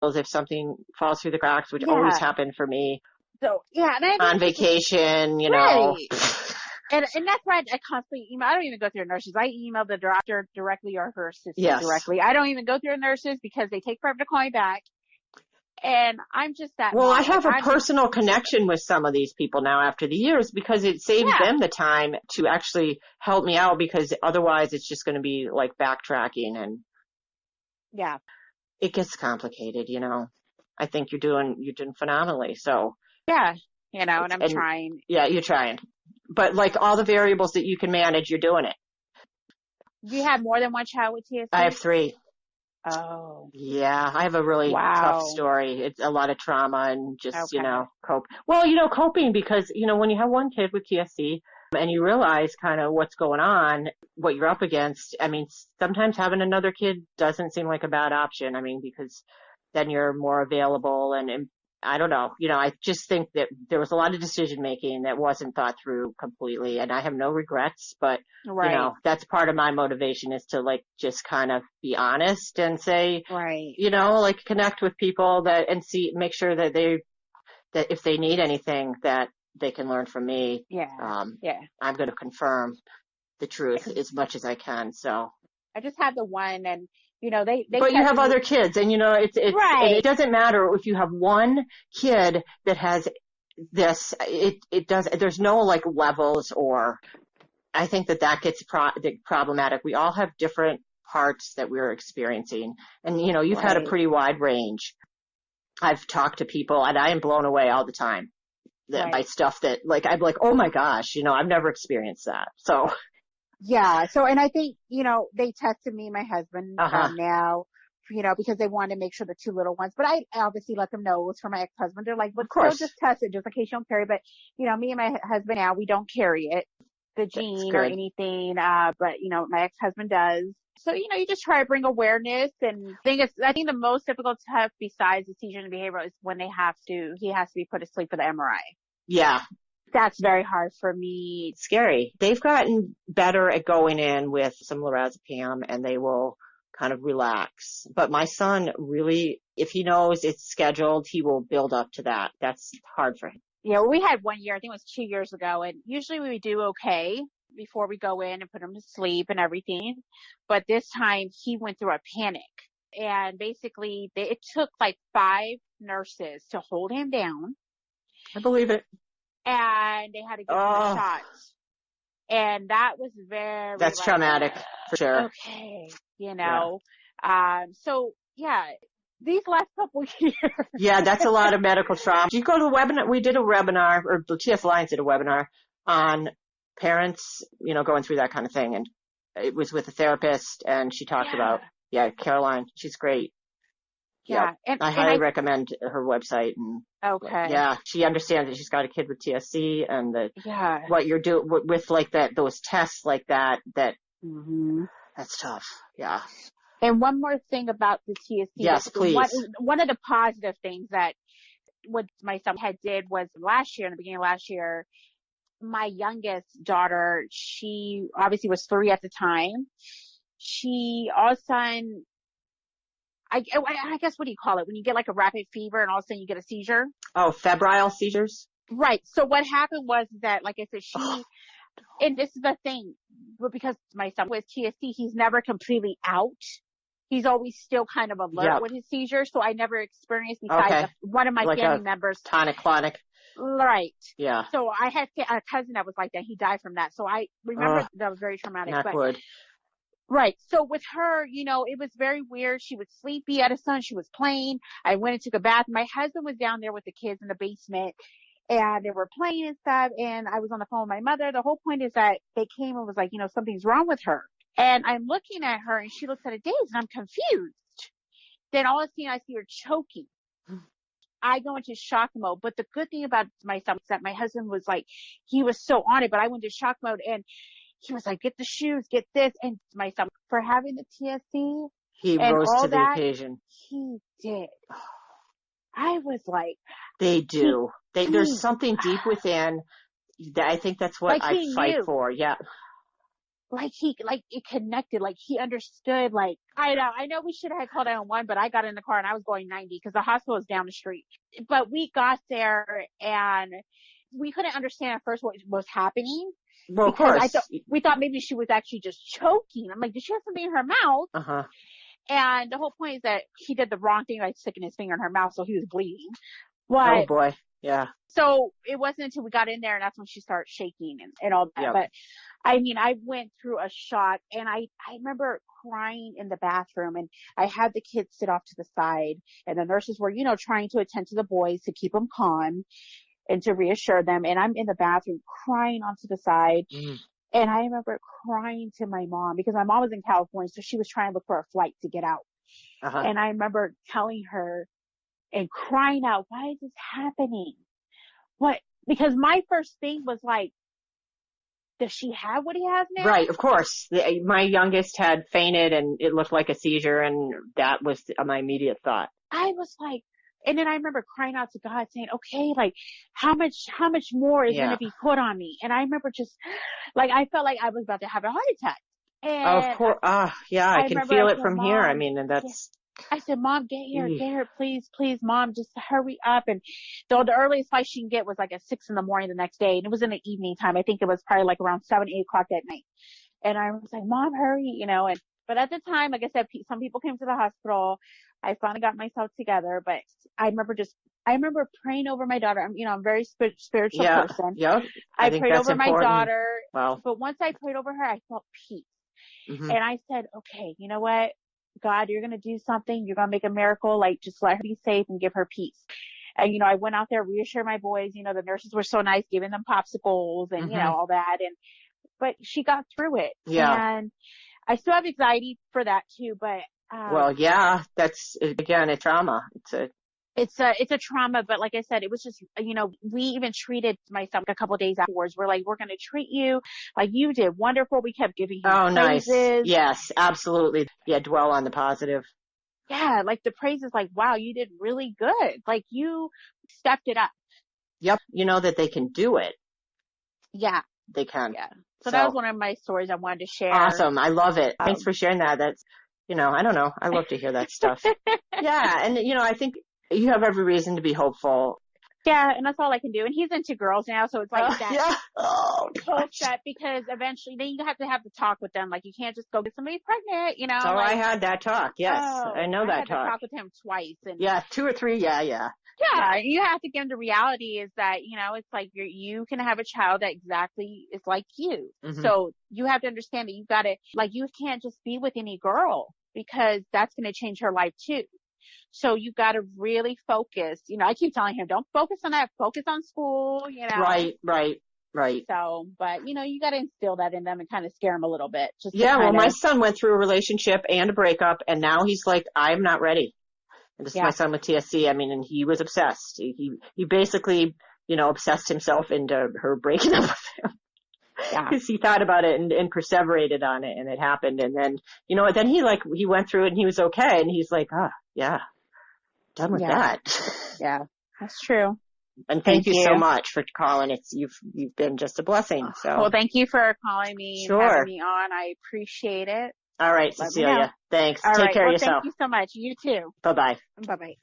if something falls through the cracks, which always Yeah. happened for me So, yeah. And I on think vacation, you know. right. And that's why I constantly email. I don't even go through nurses. I email the doctor directly or her assistant Yes. directly. I don't even go through nurses because they take forever to call me back. And I'm just that Well, mom. I have Like, a personal connection with some of these people now after the years because it saves Yeah. them the time to actually help me out, because otherwise it's just going to be like backtracking and Yeah. it gets complicated, you know. I think you're doing phenomenally. So Yeah. You know, and I'm trying. Yeah, you're trying. But like all the variables that you can manage, you're doing it. Do you have more than one child with TSC? I have 3. Oh. Yeah, I have a really tough story. It's a lot of trauma and just, you know, cope. Well, you know, coping because, you know, when you have one kid with TSC and you realize kind of what's going on, what you're up against, I mean, sometimes having another kid doesn't seem like a bad option. I mean, because then you're more available and I don't know, you know, I just think that there was a lot of decision making that wasn't thought through completely, and I have no regrets, but you know, that's part of my motivation is to like just kind of be honest and say, you know, like connect with people and make sure that that if they need anything that they can learn from me. I'm going to confirm the truth as much as I can. So I just have the one, and you know, but you have other kids, and you know, it doesn't matter if you have one kid that has this, there's no like levels, or I think that gets problematic. We all have different parts that we're experiencing, and you know, you've had a pretty wide range. I've talked to people and I am blown away all the time by stuff that like, I'm like, oh my gosh, you know, I've never experienced that. So yeah. So, and I think, you know, they tested me, my husband, now, you know, because they wanted to make sure the 2 little ones, but I obviously let them know it was for my ex-husband. They're like, but still just test it just in case you don't carry. But, you know, me and my husband now, we don't carry it, the gene or anything. But, you know, my ex-husband does. So, you know, you just try to bring awareness, and I think the most difficult stuff besides the seizure and behavioral is when he has to be put to sleep for the MRI. Yeah. That's very hard for me. It's scary. They've gotten better at going in with some lorazepam and they will kind of relax. But my son really, if he knows it's scheduled, he will build up to that. That's hard for him. Yeah, we had 1 year, I think it was 2 years ago, and usually we do okay before we go in and put him to sleep and everything. But this time he went through a panic, and basically it took like 5 nurses to hold him down. I believe it. And they had to give him a shot. And that was that's like, traumatic for sure. Okay. You know, so yeah, these last couple years. Yeah, that's a lot of medical trauma. You go to a webinar. We did a webinar, or the TS Alliance did a webinar on parents, you know, going through that kind of thing. And it was with a therapist, and she talked about, Caroline. She's great. Yeah. Yep. I highly recommend her website. And yeah, she understands that she's got a kid with TSC, and what you're doing with like those tests like that, that's tough. Yeah. And one more thing about the TSC. Yes, please. One of the positive things that what my son did was in the beginning of last year, my youngest daughter, she obviously was 3 at the time. She all of a sudden, I guess, what do you call it? When you get like a rapid fever and all of a sudden you get a seizure? Oh, febrile seizures? Right. So what happened was that, like I said, and this is the thing, but because my son with TSC, he's never completely out. He's always still kind of alert with his seizures. So I never experienced besides one of my family members. Tonic-clonic. Right. Yeah. So I had a cousin that was like that. He died from that. So I remember that was very traumatic. Right. So with her, you know, it was very weird. She was sleepy at a son. She was playing. I went and took a bath. My husband was down there with the kids in the basement, and they were playing and stuff. And I was on the phone with my mother. The whole point is that they came and was like, you know, something's wrong with her. And I'm looking at her, and she looks at a daze, and I'm confused. Then all of a sudden I see her choking. I go into shock mode. But the good thing about my son is that my husband was like, he was so on it, but I went into shock mode, and he was like, get the shoes, get this. And my son, for having the TSC, he rose to the occasion. He did. I was like, they do. There's something deep within that I think that's what I fight for. Yeah. it connected, like he understood, like, I know we should have called 911, but I got in the car and I was going 90 because the hospital was down the street. But we got there and we couldn't understand at first what was happening. Well, of course. We thought maybe she was actually just choking. I'm like, did she have something in her mouth? Uh-huh. And the whole point is that he did the wrong thing by sticking his finger in her mouth, so he was bleeding. Oh boy. Yeah. So it wasn't until we got in there and that's when she started shaking and all that. Yep. But I mean, I went through a shock and I remember crying in the bathroom and I had the kids sit off to the side and the nurses were, you know, trying to attend to the boys to keep them calm and to reassure them. And I'm in the bathroom crying onto the side. Mm. And I remember crying to my mom because my mom was in California. So she was trying to look for a flight to get out. Uh-huh. And I remember telling her and crying out, why is this happening? What? Because my first thing was like, does she have what he has now? Right, of course. My youngest had fainted and it looked like a seizure and that was my immediate thought. I was like, and then I remember crying out to God saying, okay, like how much more is going to be put on me? And I remember just like, I felt like I was about to have a heart attack. And of course. Yeah, I can feel it from here. I mean, and that's. I said, Mom, get here, please, Mom, just hurry up. And though the earliest flight she can get was like at 6 a.m. the next day. And it was in the evening time. I think it was probably like around 7, 8 o'clock at night. And I was like, Mom, hurry, you know, but at the time, like I said, some people came to the hospital. I finally got myself together, but I remember praying over my daughter. I'm a very spiritual person. Yeah. I prayed over my daughter. Wow. But once I prayed over her, I felt peace. Mm-hmm. And I said, okay, you know what? God, you're going to do something. You're going to make a miracle. Like, just let her be safe and give her peace. And, I went out there, reassured my boys. The nurses were so nice, giving them popsicles and, mm-hmm. All that. But she got through it. Yeah. And I still have anxiety for that too, but. Well, yeah, that's, again, a trauma. It's a trauma, but like I said, it was just, we even treated my son a couple of days afterwards. We're like, we're going to treat you like you did wonderful. We kept giving him praises. Nice. Yes, absolutely. Yeah, dwell on the positive. Yeah, like the praises, like, wow, you did really good. Like you stepped it up. Yep. You know that they can do it. Yeah. They can. Yeah. So that was one of my stories I wanted to share. Awesome. I love it. Thanks for sharing that. That's, I don't know. I love to hear that stuff. Yeah. And, I think you have every reason to be hopeful. Yeah, and that's all I can do. And he's into girls now, so it's like that. Yeah. Oh, hope that because eventually then you have to talk with them. Like you can't just go get somebody pregnant, So I had that talk. Yes, I know that talk. I had to talk with him twice. And 2 or 3. Yeah. Yeah, you have to give him the reality is that, it's like you can have a child that exactly is like you. Mm-hmm. So you have to understand that you got to, like, you can't just be with any girl because that's going to change her life too. So you got to really focus. I keep telling him, don't focus on that. Focus on school, Right. So, but, you got to instill that in them and kind of scare them a little bit. My son went through a relationship and a breakup, and now he's like, I'm not ready. And this is my son with TSC. I mean, and he was obsessed. He basically, obsessed himself into her breaking up with him. Yeah. Because he thought about it and perseverated on it, and it happened. And then, then he went through it and he was okay. And he's like, done with that. Yeah, that's true. And thank you so much for calling. You've been just a blessing. So. Well, thank you for calling me and having me on. I appreciate it. All right, Cecilia. Thanks. Take care of yourself. Thank you so much. You too. Bye-bye. Bye-bye.